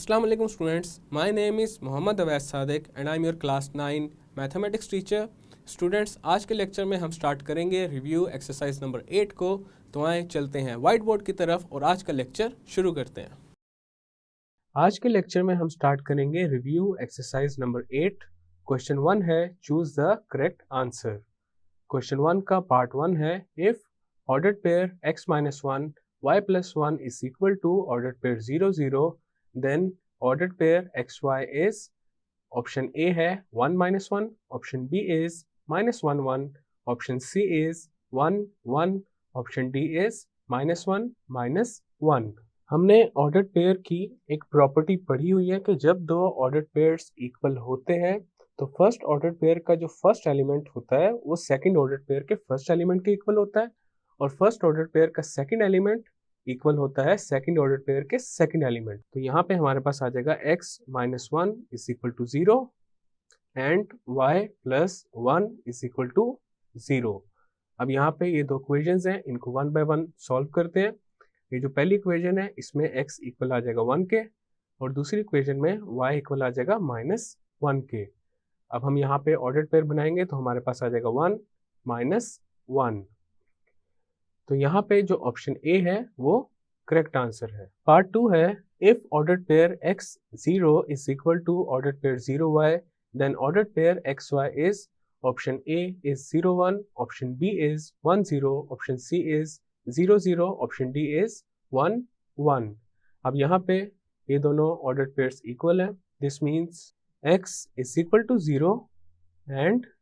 Assalamu alaikum students. My name is Mohammad Awais Sadiq and I am your class 9 mathematics teacher. Students, आज के lecture में हम start करेंगे review exercise number 8 को. तो आए चलते हैं वाइट बोर्ड की तरफ और आज का लेक्चर शुरू करते हैं. आज के लेक्चर में हम स्टार्ट करेंगे रिव्यू एक्सरसाइज नंबर 8. क्वेश्चन 1 है choose the correct answer. Question 1 का पार्ट 1 है if ordered pair x minus 1 y plus 1 is equal to ordered pair 0 0, then ordered pair xy is option A है 1 minus 1, option B is minus 1 1, option C is 1 1, option D is minus 1 minus 1. हमने ordered pair की एक property पढ़ी हुई है कि जब दो ऑर्डर्ड पेयर्स इक्वल होते हैं तो फर्स्ट ऑर्डर्ड पेयर का जो फर्स्ट एलिमेंट होता है वो सेकंड ऑर्डर्ड पेयर के फर्स्ट एलिमेंट के इक्वल होता है और फर्स्ट ऑर्डर पेयर का सेकंड एलिमेंट इक्वल होता है सेकंड ऑर्डर पेयर के सेकंड एलिमेंट. तो यहाँ पे हमारे पास आ जाएगा x minus 1 is equal to 0 and y plus 1 is equal to 0. अब यहाँ पे ये दो इक्वेशंस हैं, इनको वन बाय वन सॉल्व करते हैं. ये जो पहली इक्वेशन है इसमें x इक्वल आ जाएगा 1 के और दूसरी इक्वेशन में y इक्वल आ जाएगा -1 के. अब हम यहाँ पे ऑर्डर्ड पेयर बनाएंगे तो हमारे पास आ जाएगा 1 -1. तो यहाँ पे जो ऑप्शन ए है वो करेक्ट आंसर है. पार्ट 2 है if ordered pair x0 is equal to ordered pair 0y, then ordered pair xy is option A is 0 1, option B is 1 0, option C is 0 0, option D is 1 1. अब यहाँ पे ये दोनों ordered pairs equal है. This means x is equal to 0 and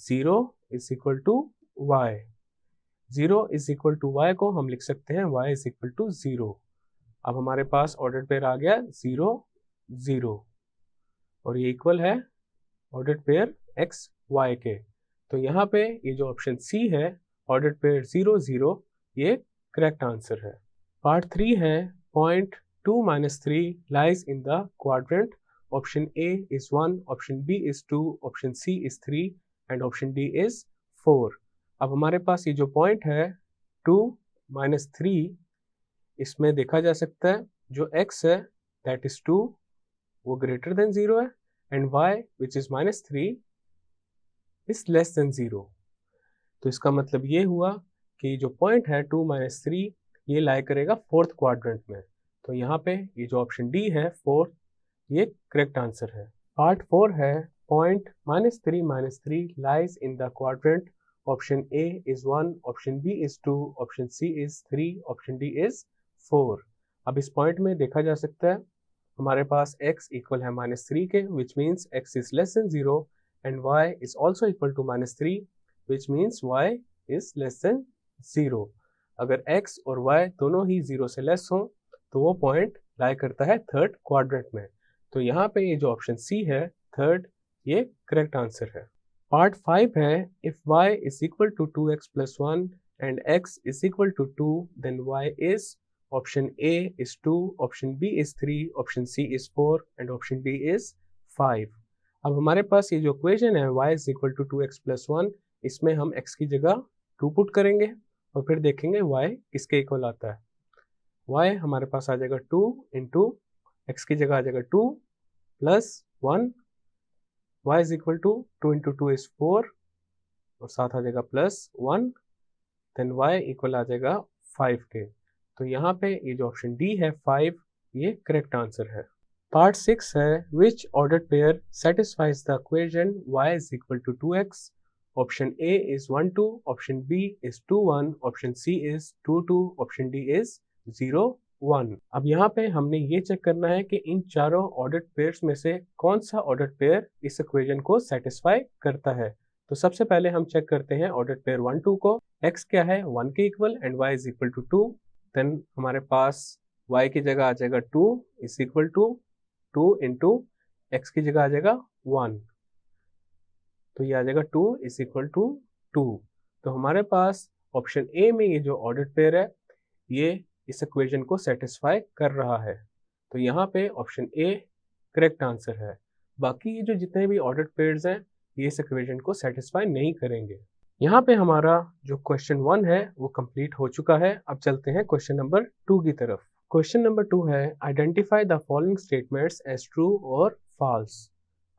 0 is equal to y. 0 is equal to y को हम लिख सकते हैं y is equal to 0. अब हमारे पास ऑर्डर्ड पेयर आ गया 0 0 और ये इक्वल है ऑर्डर्ड पेयर x y के. तो यहाँ पे ये जो ऑप्शन सी है ऑर्डर्ड पेयर 0 0 ये करेक्ट आंसर है. पार्ट 3 है point 2 - 3 lies in the quadrant. Option A is 1, option B is 2, option C is 3 and option D is 4. अब हमारे पास ये जो पॉइंट है 2 - 3 इसमें देखा जा सकता है जो x है दैट इज 2 वो ग्रेटर देन 0 है and y which is -3 is less than 0. तो इसका मतलब ये हुआ कि जो पॉइंट है 2 - 3 ये लाई करेगा फोर्थ क्वाड्रेंट में. तो यहाँ पे ये जो ऑप्शन डी है फोर्थ ये करेक्ट आंसर है. पार्ट 4 है point -3 - 3 lies in the quadrant. Option A is 1, option B is 2, option C is 3, option D is 4. अब इस पॉइंट में देखा जा सकता है हमारे पास x इक्वल है -3 के which means x is less than 0 and y is also equal to -3 which means y is less than 0. अगर x और y दोनों ही 0 से लेस हों तो वो पॉइंट लाई करता है थर्ड क्वाड्रेंट में. तो यहाँ पे ये जो ऑप्शन सी है थर्ड ये करेक्ट आंसर है. पार्ट 5 है if y is equal to 2x plus 1 and x is equal to 2 then y is option A is 2, option B is 3, option C is 4 and option D is 5. अब हमारे पास ये जो equation है y is equal to 2x plus 1 इसमें हम x की जगह 2 put करेंगे और फिर देखेंगे y किसके इक्वल आता है. y हमारे पास आ जाएगा 2 इंटू x की जगह आ जाएगा 2 plus 1, y is equal to 2 into 2 is 4 और साथ आ जाएगा प्लस 1, देन y इक्वल आ जाएगा 5 के. तो यहाँ पे ये जो ऑप्शन डी है 5 ये करेक्ट आंसर है. पार्ट 6 है which ordered pair satisfies the equation y is equal to 2x. Option A is 1 2, option B is 2 1, option C is 2 2, option D is 0 1. अब यहाँ पे हमने ये चेक करना है कि इन चारों ऑर्डर्ड पेयर्स में से कौन सा ऑर्डर्ड पेयर इस इक्वेशन को सेटिस्फाई करता है. तो सबसे पहले हम चेक करते हैं ऑर्डर्ड पेयर 1 2 को. x क्या है 1 के equal and y is equal to 2. Then हमारे पास y की जगह आ जाएगा 2 is equal to 2 into x की जगह आ जाएगा 1. तो ये आ जाएगा 2 इज इक्वल टू 2. तो हमारे पास ऑप्शन ए में ये जो ऑर्डर्ड पेयर है ये इस इक्वेशन को सेटिस्फाई कर रहा है. तो यहाँ पे ऑप्शन ए करेक्ट आंसर है. बाकी ये जो जितने भी ऑर्डर्ड पेयर्स हैं ये इस इक्वेशन को सेटिस्फाई नहीं करेंगे. यहाँ पे हमारा जो क्वेश्चन 1 है वो कंप्लीट हो चुका है. अब चलते हैं क्वेश्चन नंबर 2 की तरफ. क्वेश्चन नंबर 2 है identify the following statements as true और false.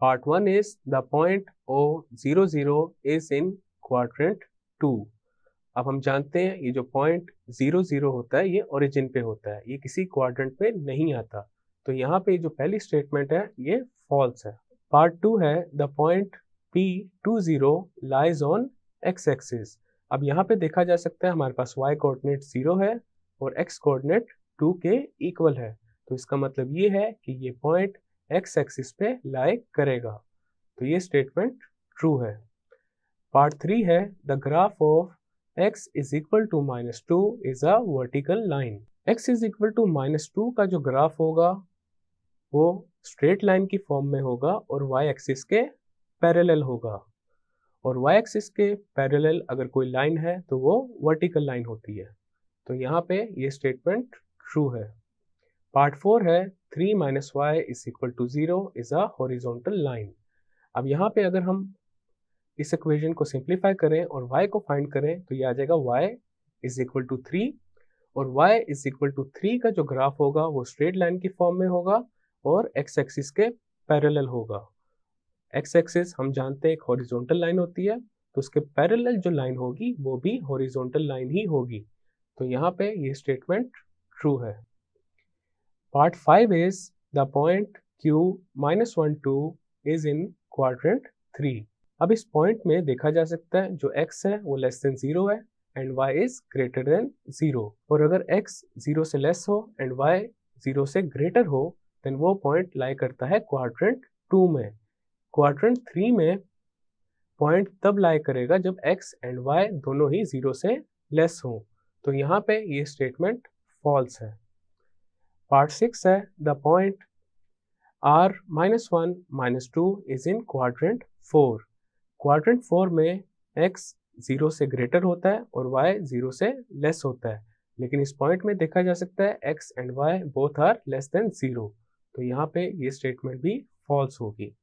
Part 1 is the point O00 is in quadrant 2। अब हम जानते हैं ये जो पॉइंट 00 होता है ये ओरिजिन पे होता है, ये किसी क्वाड्रेंट पे नहीं आता, तो यहाँ पे जो पहली स्टेटमेंट है ये फॉल्स है। पार्ट 2 है the point P20 lies on x axis. अब यहाँ पे देखा जा सकता है हमारे पास y कोऑर्डिनेट 0 है और x कोऑर्डिनेट 2 के इक्वल है, तो इसका मतलब ये है कि ये पॉइंट x एक्सिस पे लाई करेगा, तो ये स्टेटमेंट ट्रू है। पार्ट 3 है the graph of x is equal to -2 is a vertical line. x is equal to -2 का जो ग्राफ होगा वो स्ट्रेट लाइन की फॉर्म में होगा और y एक्सिस के पैरेलल होगा, और y एक्सिस के पैरेलल अगर कोई लाइन है तो वो वर्टिकल लाइन होती है, तो यहाँ पे ये स्टेटमेंट ट्रू है। पार्ट 4 है 3 - y is equal to 0 is a horizontal line. अब यहाँ पे अगर हम इस इक्वेशन को सिंप्लीफाई करें और y को फाइंड करें तो ये आ जाएगा y इज इक्वल टू 3, और y इज इक्वल टू 3 का जो ग्राफ होगा वो स्ट्रेट लाइन की फॉर्म में होगा और x एक्सिस के पैरेलल होगा। x एक्सिस हम जानते हैं एक हॉरिजॉन्टल लाइन होती है, तो उसके पैरेलल जो लाइन होगी वो भी हॉरिजॉन्टल लाइन ही होगी, तो यहाँ पे ये स्टेटमेंट ट्रू है। Part 5 is the point Q-1 2 is in quadrant 3। अब इस पॉइंट में देखा जा सकता है जो x है वो लेस देन 0 है and y is greater than 0, और अगर x 0 से लेस हो एंड y 0 से ग्रेटर हो देन वो पॉइंट लाई करता है क्वाड्रेंट 2 में। क्वाड्रेंट 3 में पॉइंट तब लाई करेगा जब x एंड y दोनों ही 0 से लेस हो, तो यहाँ पे ये स्टेटमेंट फॉल्स है। पार्ट 6 है the point R-1 - 2 is in quadrant 4। Quadrant 4 में x 0 से ग्रेटर होता है और y 0 से लेस होता है, लेकिन इस पॉइंट में देखा जा सकता है x and y both are less than 0, तो यहाँ पे ये स्टेटमेंट भी फॉल्स होगी।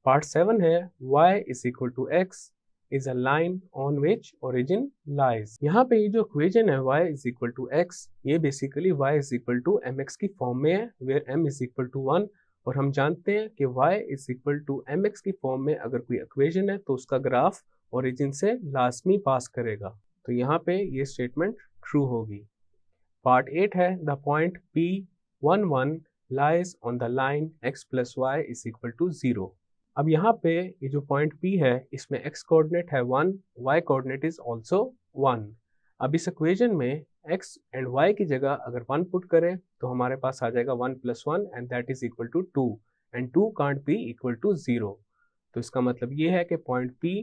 पार्ट 7 है y is equal to x is a line on which origin lies। यहाँ पे ये जो इक्वेशन है y is equal to x, ये basically y is equal to mx की फॉर्म में है where m is equal to 1, और हम जानते हैं कि y is equal to mx की फॉर्म में अगर कोई इक्वेशन है तो उसका ग्राफ ओरिजिन से लाजमी पास करेगा, तो यहाँ पे ये स्टेटमेंट ट्रू होगी। पार्ट 8 है the point P11 lies on the line x plus y is equal to 0। अब यहाँ पे ये जो पॉइंट P है इसमें x कोऑर्डिनेट है 1, y कोऑर्डिनेट इज ऑल्सो 1। अब इस इक्वेशन में x एंड y की जगह अगर 1 पुट करें तो हमारे पास आ जाएगा 1 + 1 and that is equal to 2 and 2 can't be equal to 0, तो इसका मतलब ये है कि पॉइंट P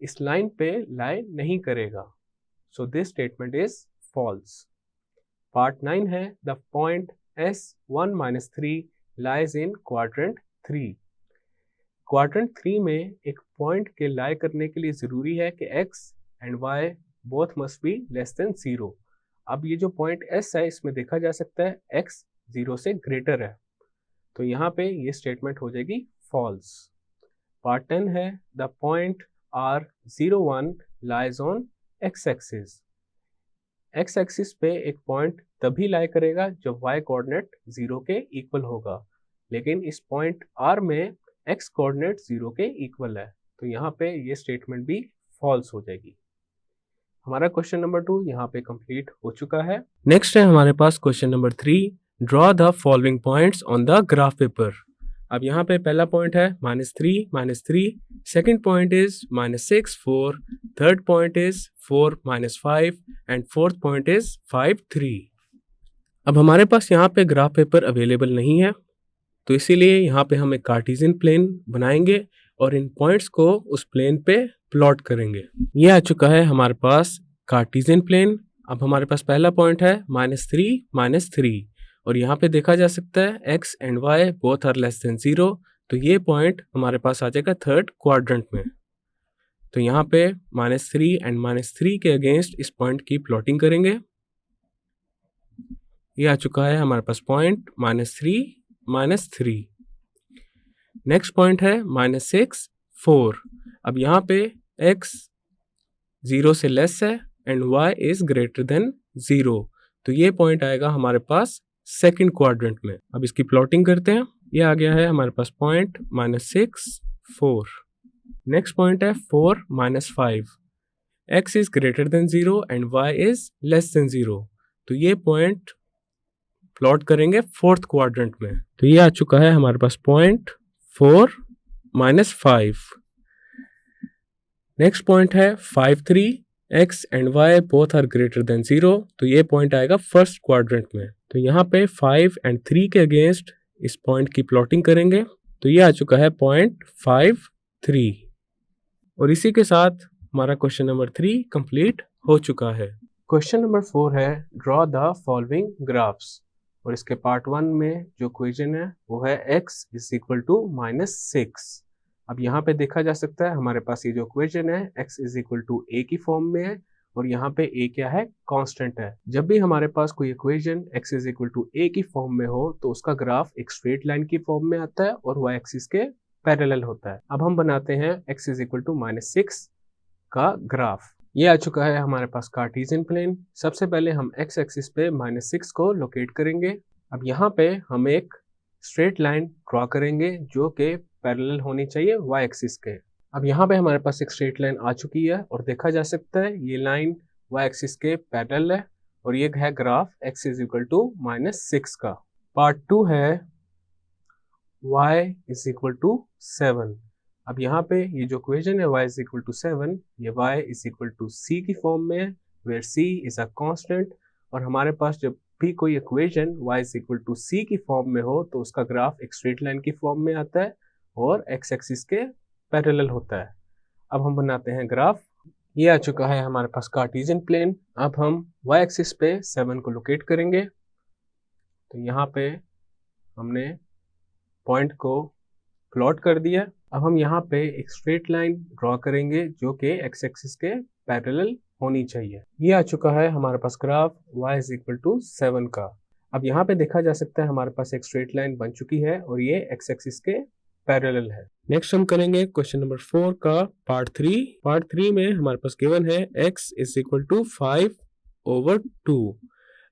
इस लाइन पे लाई नहीं करेगा, so this statement is false. Part 9 है the point S1 - 3 lies in quadrant 3। Quadrant 3 में एक पॉइंट के लाई करने के लिए ज़रूरी है कि x and y both must be less than 0। अब ये जो पॉइंट S है इसमें देखा जा सकता है x 0 से ग्रेटर है, तो यहाँ पे ये स्टेटमेंट हो जाएगी फॉल्स। पार्ट 10 है the point R01 lies on x axis. x axis पे एक पॉइंट तभी लाई करेगा जब y कोऑर्डिनेट 0 के इक्वल होगा, लेकिन इस पॉइंट R में x कोऑर्डिनेट 0 के इक्वल है, तो यहाँ पे ये स्टेटमेंट भी फॉल्स हो जाएगी। हमारा क्वेश्चन नंबर 2 यहाँ पे कंप्लीट हो चुका है। नेक्स्ट है हमारे पास question number 3, draw the following points on the graph paper. अब यहाँ पे पहला पॉइंट है -3 - 3, second point is -6 4, third point is 4 - 5 and fourth point is 5 3। अब हमारे पास यहाँ पे ग्राफ पेपर अवेलेबल नहीं है, तो इसीलिए यहाँ पे हम एक कार्टेशियन प्लेन बनाएंगे और इन पॉइंट्स को उस प्लेन पे प्लॉट करेंगे। ये आ चुका है हमारे पास कार्टेशियन प्लेन। अब हमारे पास पहला पॉइंट है -3 - 3, और यहाँ पे देखा जा सकता है x and y both are less than 0, तो ये पॉइंट हमारे पास आ जाएगा थर्ड क्वाड्रेंट में। तो यहाँ पे -3 एंड -3 के अगेंस्ट इस पॉइंट की प्लॉटिंग करेंगे। ये आ चुका है हमारे पास पॉइंट -3 - 3। नेक्स्ट पॉइंट है -6 4। अब यहाँ पे x 0 से लेस है and y is greater than 0, तो ये पॉइंट आएगा हमारे पास सेकंड क्वाड्रेंट में। अब इसकी प्लॉटिंग करते हैं। ये आ गया है हमारे पास पॉइंट -6 4। नेक्स्ट पॉइंट है 4 -5। x is greater than 0 and y is less than 0। तो ये पॉइंट प्लॉट करेंगे फोर्थ क्वाड्रेंट में। तो ये आ चुका है हमारे पास पॉइंट 4 -5। नेक्स्ट पॉइंट है 5 3। x and y both are greater than 0। तो ये पॉइंट आएगा फर्स्ट क्वाड्रेंट में। तो यहाँ पे 5 एंड 3 के अगेंस्ट इस पॉइंट की प्लॉटिंग करेंगे। तो ये आ चुका है पॉइंट 5 3। और इसी के साथ हमारा क्वेश्चन नंबर 3 कंप्लीट हो चुका है। क्वेश्चन नंबर 4 है ड्रॉ द फॉलोइंग ग्राफ्स। और इसके पार्ट 1 में जो क्वेश्चन है वो है x इज इक्वल टू -6। अब यहाँ पे देखा जा सकता है हमारे पास ये जो इक्वेशन है x is equal to a की फॉर्म में है और यहाँ पे a क्या है, कांस्टेंट है। जब भी हमारे पास कोई equation x is equal to a की फॉर्म में हो तो उसका ग्राफ एक स्ट्रेट लाइन की फॉर्म में आता है और y एक्सिस के पैरेलल होता है। अब हम बनाते हैं x इज इक्वल टू -6 का ग्राफ। ये आ चुका है हमारे पास कार्टेशियन प्लेन। सबसे पहले हम x एक्सिस पे -6 को लोकेट करेंगे। अब यहाँ पे हम एक स्ट्रेट लाइन ड्रॉ करेंगे जो कि पैरेलल होनी चाहिए y एक्सिस के। अब यहाँ पे हमारे पास एक स्ट्रेट लाइन आ चुकी है और देखा जा सकता है ये लाइन y एक्सिस के पैरेलल है और ये है graph x is equal to -6 का। पार्ट 2 है y इज इक्वल टू 7। अब यहाँ पे ये जो इक्वेशन है y इज इक्वल टू 7, ये y is equal to c की फॉर्म में है where c is a constant. और हमारे पास जब भी कोई equation y is equal to c की फॉर्म में हो तो उसका ग्राफ एक स्ट्रेट लाइन की फॉर्म में आता है और x एक्सिस के पैरेलल होता है। अब हम बनाते हैं ग्राफ। ये आ चुका है हमारे पास कार्टेशियन प्लेन। अब हम y एक्सिस पे 7 को लोकेट करेंगे। तो यहाँ पे हमने पॉइंट को प्लॉट कर दिया। अब हम यहाँ पे एक स्ट्रेट लाइन ड्रॉ करेंगे जो कि x एक्सिस के पैरेलल होनी चाहिए। ये आ चुका है हमारे पास graph y is equal to 7 का। अब यहाँ पे देखा जा सकता है हमारे पास एक स्ट्रेट लाइन बन चुकी है और ये x एक्सिस के पैरेलल है। नेक्स्ट हम करेंगे क्वेश्चन नंबर 4 का पार्ट 3। पार्ट 3 में हमारे पास गिवन है x इज इक्वल टू 5/2।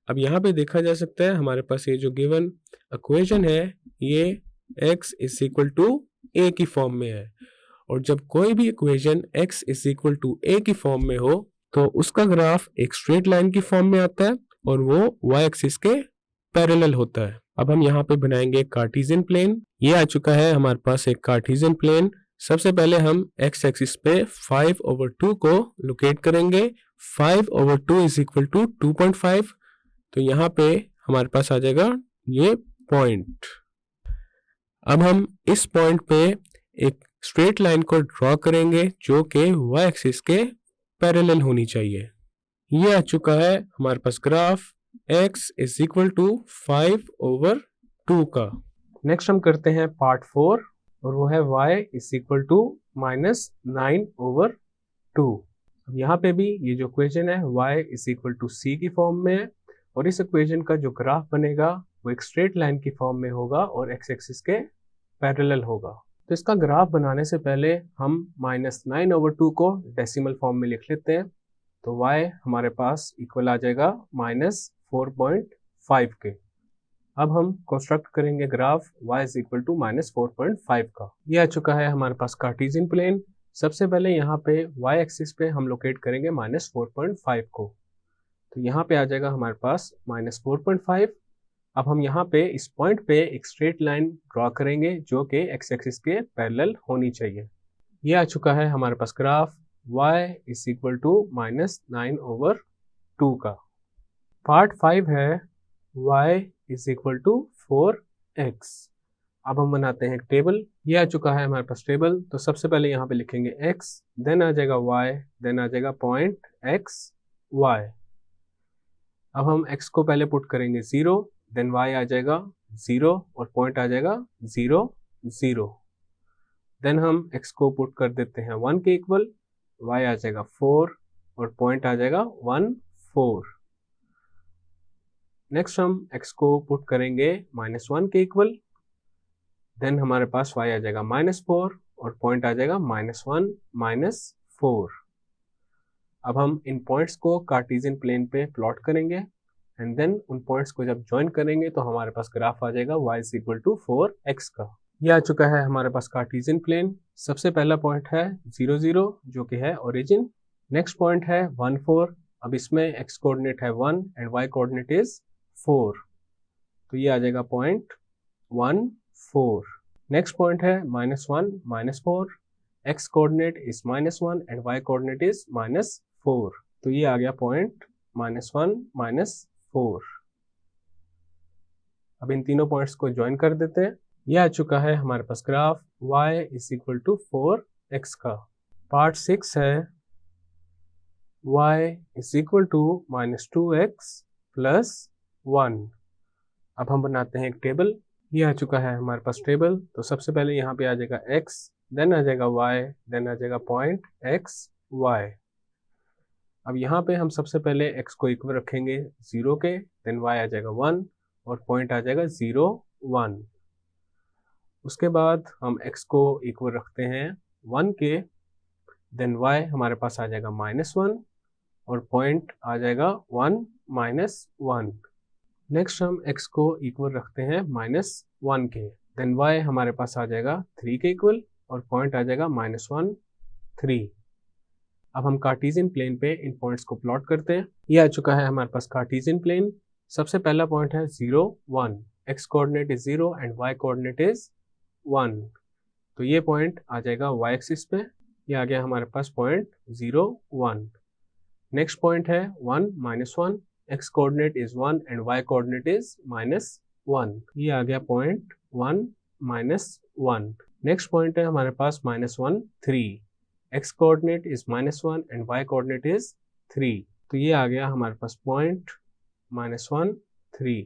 अब यहाँ पे देखा जा सकता है हमारे पास ये जो गिवन इक्वेशन है ये x is equal to a की फॉर्म में है और जब कोई भी equation x is equal to a की फॉर्म में हो तो उसका ग्राफ एक स्ट्रेट लाइन की फॉर्म में आता है और वो y एक्सिस के पैरेलल होता है। अब हम यहाँ पे बनाएंगे एक कार्टेशियन प्लेन। ये आ चुका है हमारे पास एक कार्टेशियन प्लेन। सबसे पहले हम x एक्सिस पे 5/2 को लोकेट करेंगे। 5/2 इज इक्वल टू 2.5। तो यहाँ पे हमारे पास आ जाएगा ये पॉइंट। अब हम इस पॉइंट पे एक स्ट्रेट लाइन को ड्रॉ करेंगे जो कि y एक्सिस के पैरेलल होनी चाहिए। ये आ चुका है हमारे पास graph x is equal to 5/2 का। नेक्स्ट हम करते हैं पार्ट 4 और वो है y इज इक्वल टू -9/2। अब यहाँ पे भी ये जो इक्वेशन है y is equal to c की फॉर्म में है और इस इक्वेशन का जो ग्राफ बनेगा वो एक स्ट्रेट लाइन की फॉर्म में होगा और x एक्सिस के पैरेलल होगा। तो इसका ग्राफ बनाने से पहले हम -9/2 को डेसिमल फॉर्म में लिख लेते हैं। तो y हमारे पास इक्वल आ जाएगा -4.5 के। अब हम कंस्ट्रक्ट करेंगे graph y is equal to -4.5 का। ये आ चुका है हमारे पास कार्टेशियन प्लेन। सबसे पहले यहाँ पे y एक्सिस पे हम लोकेट करेंगे -4.5 को। तो यहाँ पे आ जाएगा हमारे पास -4.5। अब हम यहाँ पे इस पॉइंट पे एक स्ट्रेट लाइन ड्रॉ करेंगे जो कि x एक्सिस के पैरेलल होनी चाहिए। ये आ चुका है हमारे पास graph y is equal to -9/2 का। पार्ट 5 है y is equal to 4x। अब हम बनाते हैं एक टेबल। ये आ चुका है हमारे पास टेबल। तो सबसे पहले यहाँ पे लिखेंगे x, देन आ जाएगा y, देन आ जाएगा पॉइंट x y। अब हम x को पहले पुट करेंगे 0, देन y आ जाएगा 0 और पॉइंट आ जाएगा 0 0। देन हम x को पुट कर देते हैं 1 के इक्वल, y आ जाएगा 4 और पॉइंट आ जाएगा 1 4। नेक्स्ट हम x को पुट करेंगे -1 के इक्वल, देन हमारे पास y आ जाएगा -4 और पॉइंट आ जाएगा -1 4। अब हम इन पॉइंट्स को कार्टेशियन प्लेन पे प्लॉट करेंगे। एंड देन उन पॉइंट्स को जब ज्वाइन करेंगे तो हमारे पास ग्राफ आ जाएगा y is equal to 4x का। ये आ चुका है हमारे पास कार्टेशियन प्लेन। सबसे पहला पॉइंट है 0 0 जो कि है ओरिजिन। नेक्स्ट पॉइंट है 1 4। अब इसमें x कोऑर्डिनेट है 1 एंड y कोऑर्डिनेट इज 4, तो ये आ जाएगा पॉइंट 1 4। नेक्स्ट पॉइंट है -1 -4, x coordinate is -1 and y coordinate is -4, तो ये आ गया पॉइंट -1 -4। अब इन तीनों पॉइंट्स को ज्वाइन कर देते हैं। ये आ चुका है हमारे पास graph y is equal to 4x का। पार्ट 6 है y is equal to -2x plus 1। अब हम बनाते हैं एक टेबल। ये आ चुका है हमारे पास टेबल। तो सबसे पहले यहाँ पे आ जाएगा x, देन आ जाएगा y, देन आ जाएगा पॉइंट x y। अब यहाँ पे हम सबसे पहले x को इक्वल रखेंगे 0 के, देन y आ जाएगा 1 और पॉइंट आ जाएगा 0 1। उसके बाद हम x को इक्वल रखते हैं 1 के, देन y हमारे पास आ जाएगा -1 और पॉइंट आ जाएगा 1 -1। नेक्स्ट हम x को इक्वल रखते हैं -1 के, देन y हमारे पास आ जाएगा 3 के इक्वल और पॉइंट आ जाएगा -1 3। अब हम कार्टेशियन प्लेन पे इन पॉइंट्स को प्लॉट करते हैं। ये आ चुका है हमारे पास कार्टेशियन प्लेन। सबसे पहला पॉइंट है 0 1, x coordinate is 0 and y coordinate is 1, तो ये पॉइंट आ जाएगा y एक्सिस पे। ये आ गया हमारे पास पॉइंट 0 1। नेक्स्ट पॉइंट है 1 -1, x coordinate is 1 and y coordinate is -1, ये आ गया पॉइंट 1 -1। नेक्स्ट पॉइंट है हमारे पास -1 3, x coordinate is -1 and y coordinate is 3, तो ये आ गया हमारे पास पॉइंट -1 3।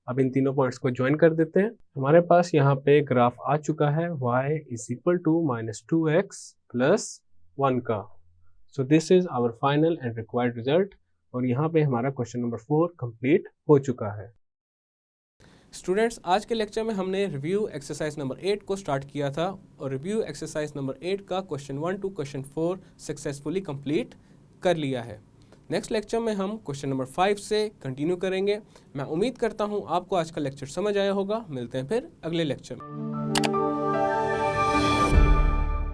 अब इन तीनों पॉइंट्स को ज्वाइन कर देते हैं। हमारे पास यहाँ पे ग्राफ आ चुका है y is equal to -2x plus 1 का। So this is our final and required result. और यहाँ पे हमारा क्वेश्चन नंबर 4 कंप्लीट हो चुका है। स्टूडेंट्स, आज के लेक्चर में हमने रिव्यू एक्सरसाइज नंबर 8 को स्टार्ट किया था और रिव्यू एक्सरसाइज नंबर 8 का question 1 to question 4 successfully complete कर लिया है। नेक्स्ट लेक्चर में हम क्वेश्चन नंबर 5 से कंटिन्यू करेंगे। मैं उम्मीद करता हूँ आपको आज का लेक्चर समझ आया होगा। मिलते हैं फिर अगले लेक्चर में।